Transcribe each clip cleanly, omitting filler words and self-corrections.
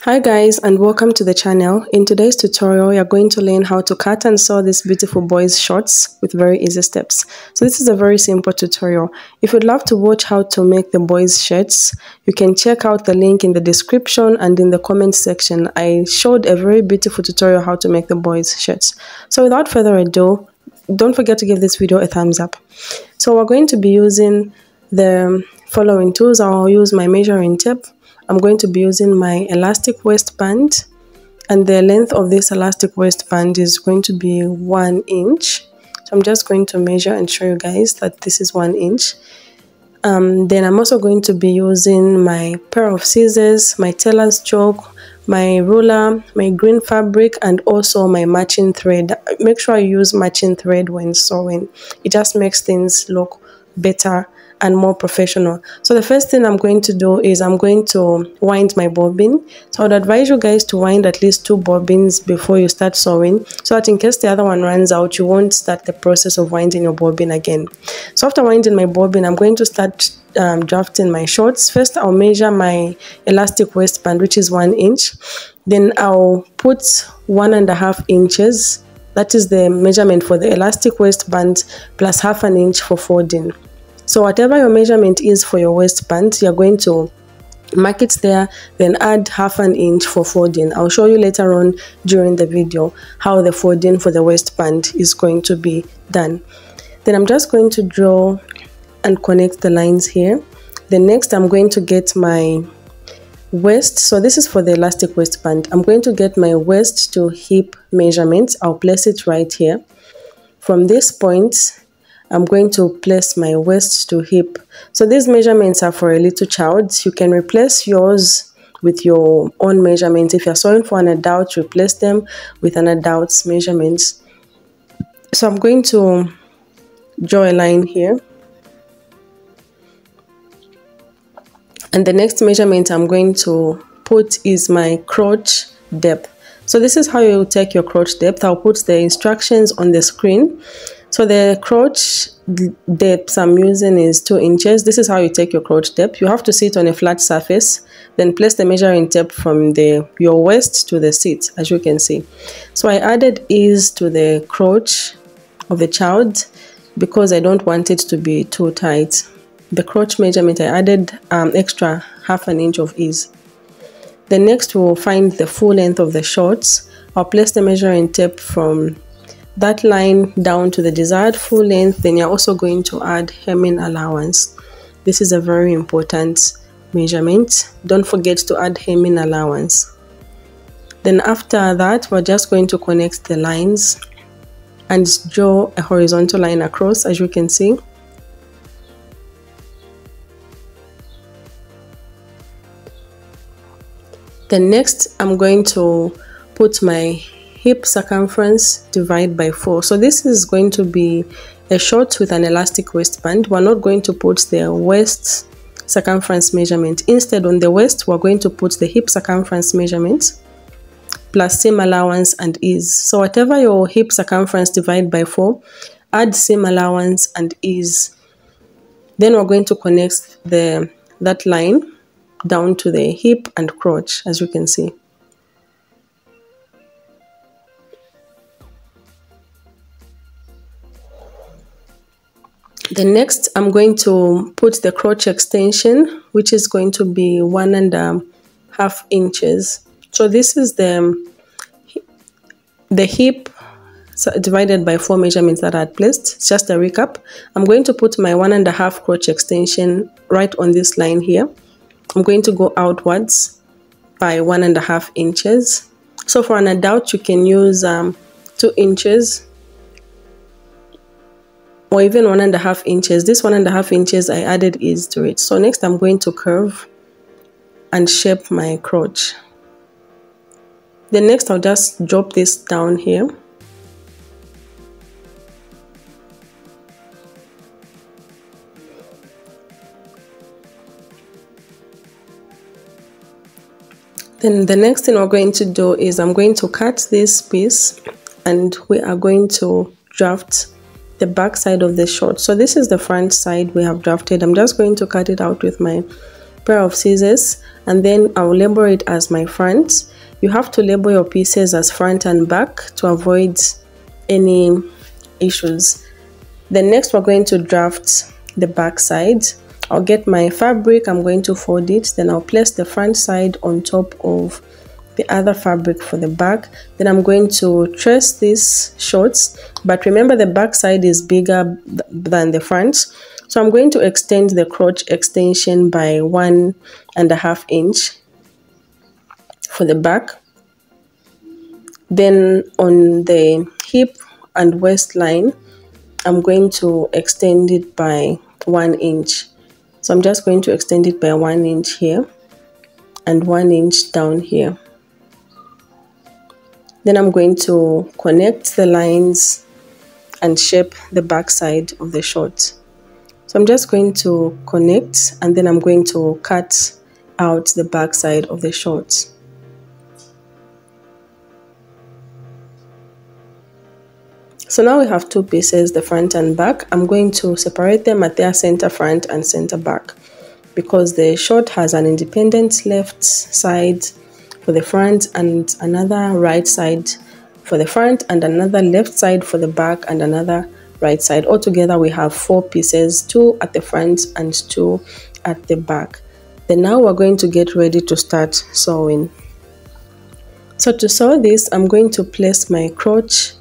Hi guys, and welcome to the channel. In today's tutorial, you're going to learn how to cut and sew these beautiful boys shorts with very easy steps. So this is a very simple tutorial. If you'd love to watch how to make the boys shirts, you can check out the link in the description and in the comment section. I showed a very beautiful tutorial how to make the boys shirts. So without further ado, don't forget to give this video a thumbs up. So we're going to be using the following tools. I'll use my measuring tape. I'm going to be using my elastic waistband, and the length of this elastic waistband is going to be 1 inch. So I'm just going to measure and show you guys that this is 1 inch. Then I'm also going to be using my pair of scissors, my tailor's chalk, my ruler, my green fabric, and also my matching thread. Make sure you use matching thread when sewing. It just makes things look better and more professional. So the first thing I'm going to do is I'm going to wind my bobbin. So I'd advise you guys to wind at least 2 bobbins before you start sewing, so that in case the other one runs out, you won't start the process of winding your bobbin again. So after winding my bobbin, I'm going to start drafting my shorts. First, I'll measure my elastic waistband, which is 1 inch. Then I'll put 1.5 inches. That is the measurement for the elastic waistband, plus 1/2 inch for folding. So whatever your measurement is for your waistband, you're going to mark it there, then add 1/2 inch for folding. I'll show you later on during the video how the folding for the waistband is going to be done. Then I'm just going to draw and connect the lines here. Then next I'm going to get my waist. So this is for the elastic waistband. I'm going to get my waist to hip measurement. I'll place it right here. From this point, I'm going to place my waist to hip. So these measurements are for a little child. You can replace yours with your own measurements. If you're sewing for an adult, replace them with an adult's measurements. So I'm going to draw a line here. And the next measurement I'm going to put is my crotch depth. So this is how you take your crotch depth. I'll put the instructions on the screen. So the crotch depth I'm using is 2 inches. This is how you take your crotch depth. You have to sit on a flat surface, then place the measuring tape from your waist to the seat, as you can see. So I added ease to the crotch of the child because I don't want it to be too tight. The crotch measurement, I added extra 1/2 inch of ease. Then next we'll find the full length of the shorts. I'll place the measuring tape from that line down to the desired full length. Then you're also going to add hemming allowance. This is a very important measurement. Don't forget to add hemming allowance. Then after that, we're just going to connect the lines and draw a horizontal line across, as you can see. Then next, I'm going to put my hip circumference divide by 4. So this is going to be a short with an elastic waistband. We're not going to put the waist circumference measurement. Instead, on the waist, we're going to put the hip circumference measurement plus seam allowance and ease. So whatever your hip circumference divide by 4, add seam allowance and ease. Then we're going to connect that line down to the hip and crotch, as you can see. Then next, I'm going to put the crotch extension, which is going to be 1.5 inches. So this is the hip divided by 4 measurements that I had placed. It's just a recap. I'm going to put my 1.5 crotch extension right on this line here. I'm going to go outwards by 1.5 inches. So for an adult, you can use 2 inches. Or even 1.5 inches. This 1.5 inches, I added ease to it. So next I'm going to curve and shape my crotch. Then next I'll just drop this down here. Then the next thing we're going to do is I'm going to cut this piece and we are going to draft the back side of the short. So this is the front side we have drafted. I'm just going to cut it out with my pair of scissors, and then I'll label it as my front. You have to label your pieces as front and back to avoid any issues. Then next we're going to draft the back side. I'll get my fabric, I'm going to fold it, then I'll place the front side on top of the other fabric for the back. Then I'm going to trace these shorts, but remember the back side is bigger than the front, so I'm going to extend the crotch extension by 1.5 inch for the back. Then on the hip and waistline, I'm going to extend it by 1 inch. So I'm just going to extend it by 1 inch here and 1 inch down here. Then I'm going to connect the lines and shape the back side of the short. So I'm just going to connect, and then I'm going to cut out the back side of the short. So now we have two pieces, the front and back. I'm going to separate them at their center front and center back, because the short has an independent left side for the front and another right side for the front and another left side for the back and another right side. Altogether we have 4 pieces, 2 at the front and 2 at the back. Then now we're going to get ready to start sewing. So to sew this, I'm going to place my crotch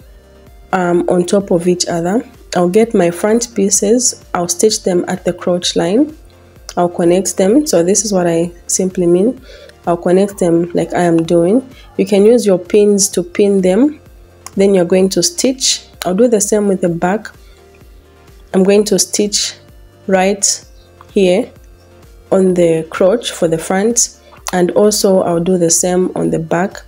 on top of each other. I'll get my front pieces, I'll stitch them at the crotch line, I'll connect them. So this is what I simply mean. I'll connect them like I am doing. You can use your pins to pin them. Then you're going to stitch. I'll do the same with the back. I'm going to stitch right here on the crotch for the front, and also I'll do the same on the back.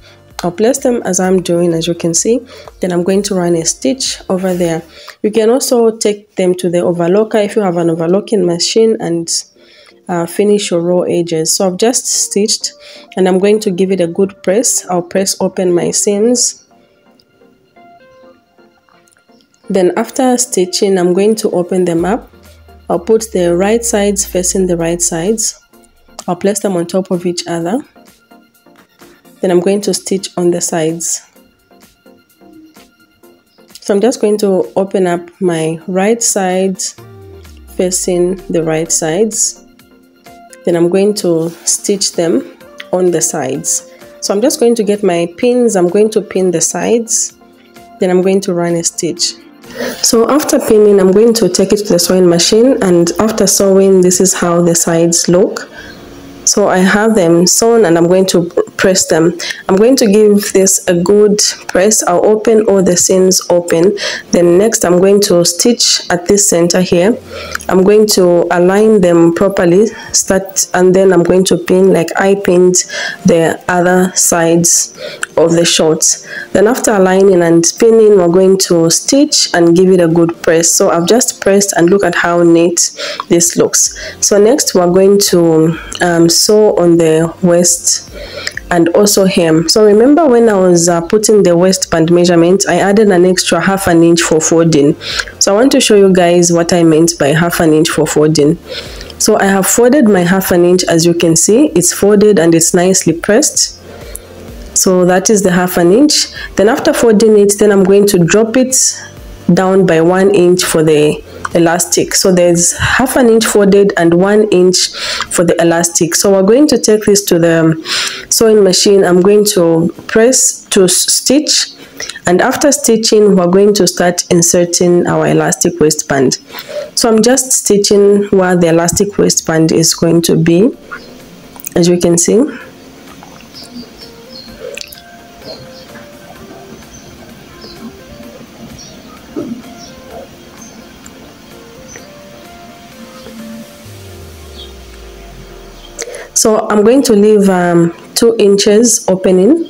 I'll place them as I'm doing, as you can see. Then I'm going to run a stitch over there. You can also take them to the overlocker if you have an overlocking machine and finish your raw edges. So I've just stitched and I'm going to give it a good press. I'll press open my seams. Then after stitching, I'm going to open them up. I'll put the right sides facing the right sides. I'll place them on top of each other. Then I'm going to stitch on the sides. So I'm just going to open up my right sides facing the right sides. Then I'm going to stitch them on the sides. So I'm just going to get my pins. I'm going to pin the sides. Then I'm going to run a stitch. So after pinning, I'm going to take it to the sewing machine, and after sewing, this is how the sides look. So I have them sewn and I'm going to press them. I'm going to give this a good press. I'll open all the seams open. Then next I'm going to stitch at this center here. I'm going to align them properly, and then I'm going to pin like I pinned the other sides of the shorts. Then after aligning and pinning, we're going to stitch and give it a good press. So I've just pressed and look at how neat this looks. So next we're going to sew on the waist and also hem. So remember when I was putting the waistband measurement, I added an extra ½ an inch for folding. So I want to show you guys what I meant by ½ an inch for folding. So I have folded my ½ an inch. As you can see, it's folded and it's nicely pressed. So that is the ½ an inch. Then after folding it, then I'm going to drop it down by 1 inch for the elastic. So there's ½ an inch folded and 1 inch for the elastic. So we're going to take this to the sewing machine. I'm going to press to stitch, and after stitching we're going to start inserting our elastic waistband. So I'm just stitching where the elastic waistband is going to be, as you can see. So I'm going to leave 2 inches opening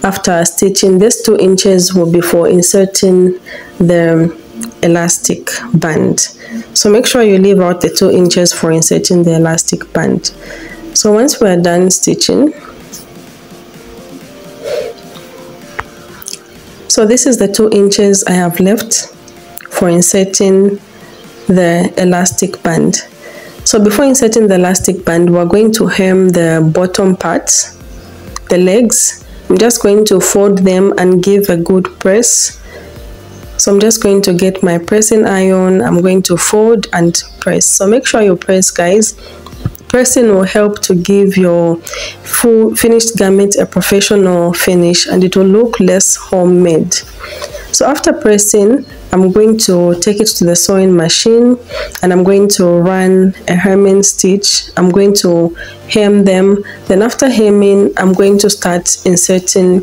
after stitching. This 2 inches will be for inserting the elastic band. So make sure you leave out the 2 inches for inserting the elastic band. So once we are done stitching, so this is the 2 inches I have left for inserting the elastic band. So before inserting the elastic band, we're going to hem the bottom part, the legs. I'm just going to fold them and give a good press. So I'm just going to get my pressing iron. I'm going to fold and press. So make sure you press, guys. Pressing will help to give your full finished garment a professional finish, and it will look less homemade. So after pressing, I'm going to take it to the sewing machine and I'm going to run a hemming stitch. I'm going to hem them. Then after hemming, I'm going to start inserting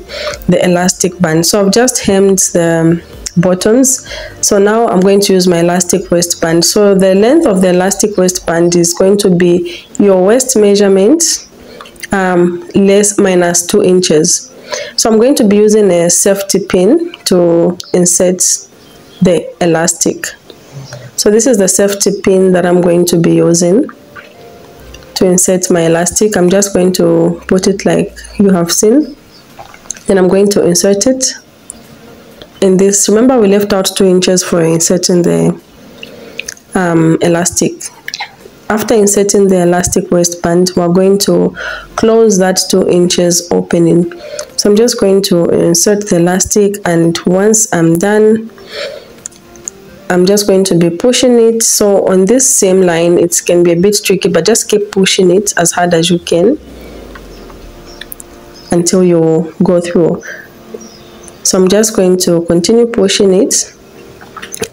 the elastic band. So I've just hemmed the buttons. So now I'm going to use my elastic waistband. So the length of the elastic waistband is going to be your waist measurement less minus 2 inches. So I'm going to be using a safety pin to insert the elastic. So this is the safety pin that I'm going to be using to insert my elastic. I'm just going to put it like you have seen. Then I'm going to insert it in this. Remember, we left out 2 inches for inserting the elastic. After inserting the elastic waistband, we're going to close that 2 inches opening. So I'm just going to insert the elastic, and once I'm done, I'm just going to be pushing it. So on this same line, it can be a bit tricky, but just keep pushing it as hard as you can until you go through. So I'm just going to continue pushing it,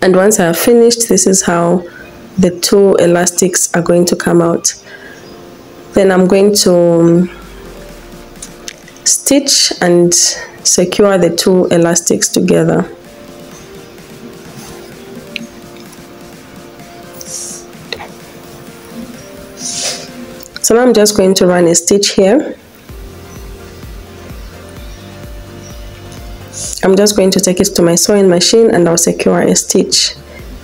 and once I have finished, this is how the 2 elastics are going to come out. Then I'm going to stitch and secure the 2 elastics together. So now I'm just going to run a stitch here. I'm just going to take it to my sewing machine and I'll secure a stitch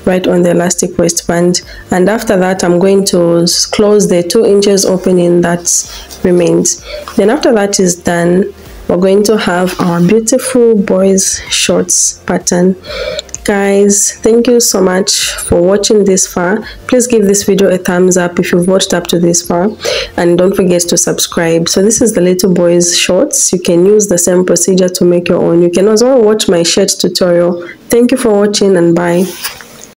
right on the elastic waistband, and after that I'm going to close the 2 inches opening that remains. Then after that is done, we're going to have our beautiful boys shorts pattern. Guys, thank you so much for watching this far. Please give this video a thumbs up if you've watched up to this far, and don't forget to subscribe. So this is the little boys shorts. You can use the same procedure to make your own. You can also watch my shirt tutorial. Thank you for watching, and bye.